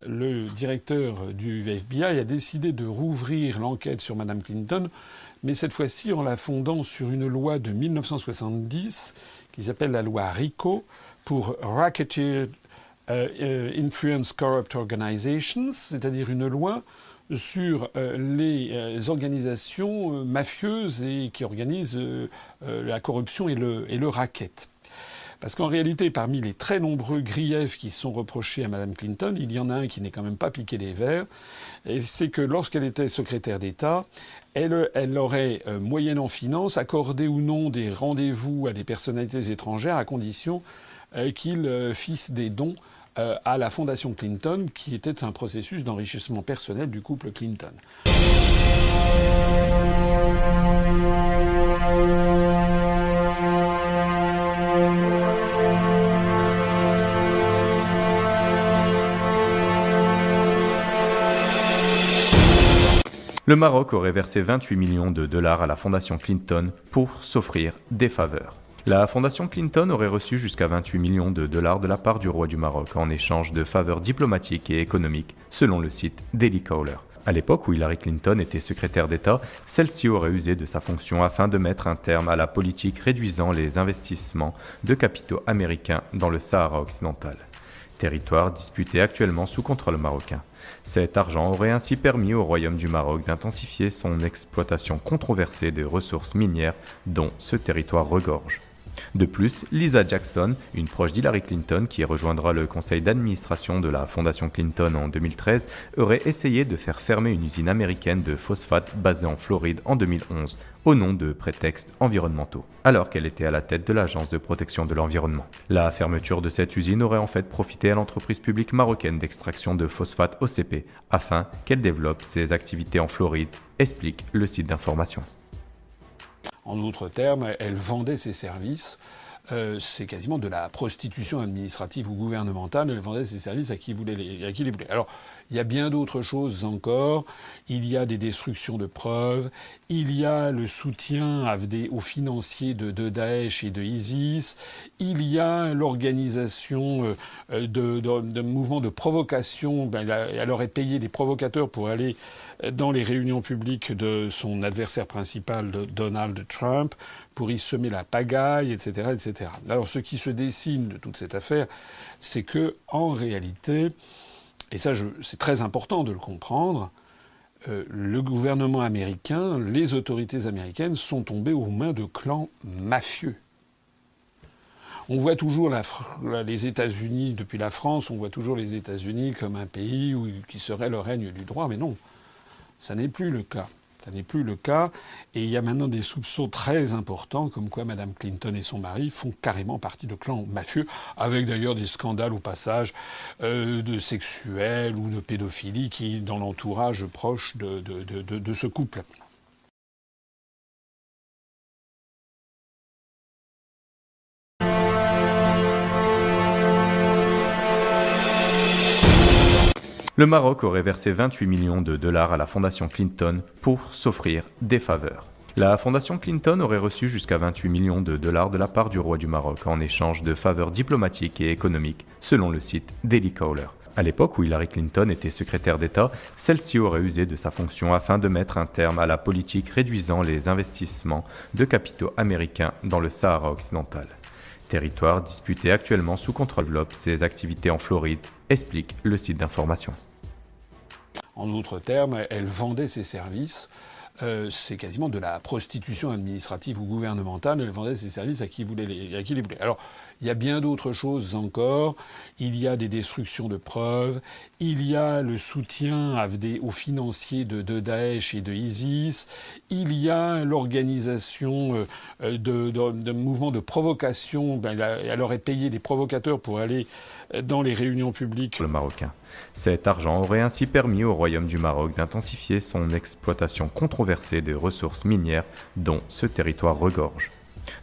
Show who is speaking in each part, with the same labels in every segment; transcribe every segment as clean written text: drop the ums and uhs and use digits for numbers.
Speaker 1: le directeur du FBI a décidé de rouvrir l'enquête sur Mme Clinton, mais cette fois-ci en la fondant sur une loi de 1970 qui s'appelle la loi RICO pour Racketeer Influence Corrupt Organizations, c'est-à-dire une loi sur les organisations mafieuses et qui organisent la corruption et le racket. Parce qu'en réalité, parmi les très nombreux griefs qui sont reprochés à Mme Clinton, il y en a un qui n'est quand même pas piqué des verres, et c'est que lorsqu'elle était secrétaire d'État, elle aurait, moyennant finance, accordé ou non des rendez-vous à des personnalités étrangères à condition qu'ils fissent des dons à la Fondation Clinton, qui était un processus d'enrichissement personnel du couple Clinton.
Speaker 2: Le Maroc aurait versé 28 millions de dollars à la Fondation Clinton pour s'offrir des faveurs. La Fondation Clinton aurait reçu jusqu'à 28 millions de dollars de la part du roi du Maroc en échange de faveurs diplomatiques et économiques, selon le site Daily Caller. À l'époque où Hillary Clinton était secrétaire d'État, celle-ci aurait usé de sa fonction afin de mettre un terme à la politique réduisant les investissements de capitaux américains dans le Sahara occidental, territoire disputé actuellement sous contrôle marocain. Cet argent aurait ainsi permis au Royaume du Maroc d'intensifier son exploitation controversée des ressources minières dont ce territoire regorge. De plus, Lisa Jackson, une proche d'Hillary Clinton qui rejoindra le conseil d'administration de la Fondation Clinton en 2013, aurait essayé de faire fermer une usine américaine de phosphate basée en Floride en 2011, au nom de prétextes environnementaux, alors qu'elle était à la tête de l'Agence de protection de l'environnement. La fermeture de cette usine aurait en fait profité à l'entreprise publique marocaine d'extraction de phosphate OCP, afin qu'elle développe ses activités en Floride, explique le site d'information.
Speaker 1: En d'autres termes, elle vendait ses services. C'est quasiment de la prostitution administrative ou gouvernementale. Elle vendait ses services à qui les voulait. Alors, il y a bien d'autres choses encore. Il y a des destructions de preuves. Il y a le soutien aux financiers de Daesh et de ISIS. Il y a l'organisation de mouvements de provocation. Elle aurait payé des provocateurs pour aller dans les réunions publiques de son adversaire principal, Donald Trump, pour y semer la pagaille, etc., etc. Alors, ce qui se dessine de toute cette affaire, c'est que, en réalité, et ça, c'est très important de le comprendre, le gouvernement américain, les autorités américaines sont tombées aux mains de clans mafieux. On voit toujours les États-Unis, depuis la France, on voit toujours les États-Unis comme un pays qui serait le règne du droit, mais non, ça n'est plus le cas. Ça n'est plus le cas. Et il y a maintenant des soupçons très importants, comme quoi Mme Clinton et son mari font carrément partie de clans mafieux, avec d'ailleurs des scandales au passage de sexuels ou de pédophilie qui dans l'entourage proche de ce couple.
Speaker 2: Le Maroc aurait versé 28 millions de dollars à la Fondation Clinton pour s'offrir des faveurs. La Fondation Clinton aurait reçu jusqu'à 28 millions de dollars de la part du roi du Maroc en échange de faveurs diplomatiques et économiques, selon le site Daily Caller. À l'époque où Hillary Clinton était secrétaire d'État, celle-ci aurait usé de sa fonction afin de mettre un terme à la politique réduisant les investissements de capitaux américains dans le Sahara occidental, territoire disputé actuellement sous contrôle. Développe ses activités en Floride, explique le site d'information.
Speaker 1: En d'autres termes, elle vendait ses services. C'est quasiment de la prostitution administrative ou gouvernementale. Elle vendait ses services à qui les voulait. Alors, il y a bien d'autres choses encore. Il y a des destructions de preuves. Il y a le soutien aux financiers de Daesh et de ISIS. Il y a l'organisation de mouvements de provocation. Elle aurait payé des provocateurs pour aller dans les réunions publiques.
Speaker 2: Le Marocain. Cet argent aurait ainsi permis au Royaume du Maroc d'intensifier son exploitation controversée des ressources minières dont ce territoire regorge.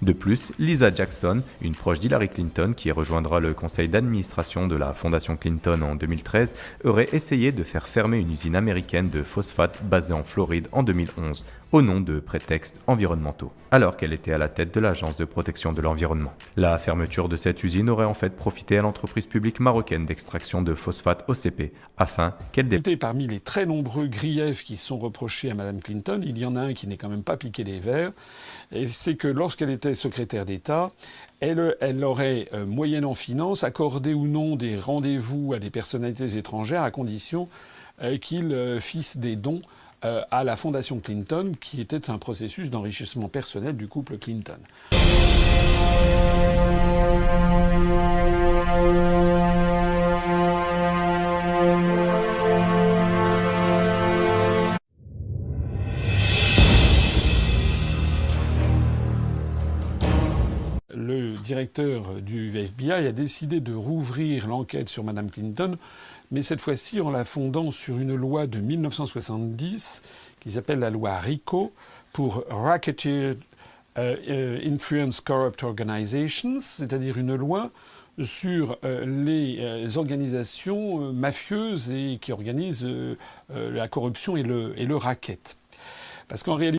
Speaker 2: De plus, Lisa Jackson, une proche d'Hillary Clinton qui rejoindra le conseil d'administration de la Fondation Clinton en 2013, aurait essayé de faire fermer une usine américaine de phosphate basée en Floride en 2011, au nom de prétextes environnementaux, alors qu'elle était à la tête de l'Agence de protection de l'environnement. La fermeture de cette usine aurait en fait profité à l'entreprise publique marocaine d'extraction de phosphate OCP, afin qu'elle
Speaker 1: Parmi les très nombreux griefs qui sont reprochés à Mme Clinton, il y en a un qui n'est quand même pas piqué des verres, et c'est que lorsqu'elle était secrétaire d'État, elle aurait, moyennant finance, accordé ou non des rendez-vous à des personnalités étrangères à condition qu'ils fissent des dons à la fondation Clinton, qui était un processus d'enrichissement personnel du couple Clinton. Le directeur du FBI a décidé de rouvrir l'enquête sur Mme Clinton, mais cette fois-ci en la fondant sur une loi de 1970 qui s'appelle la loi RICO pour Racketeer Influence Corrupt Organizations, c'est-à-dire une loi sur les organisations mafieuses et qui organisent la corruption et le racket. Parce qu'en réalité,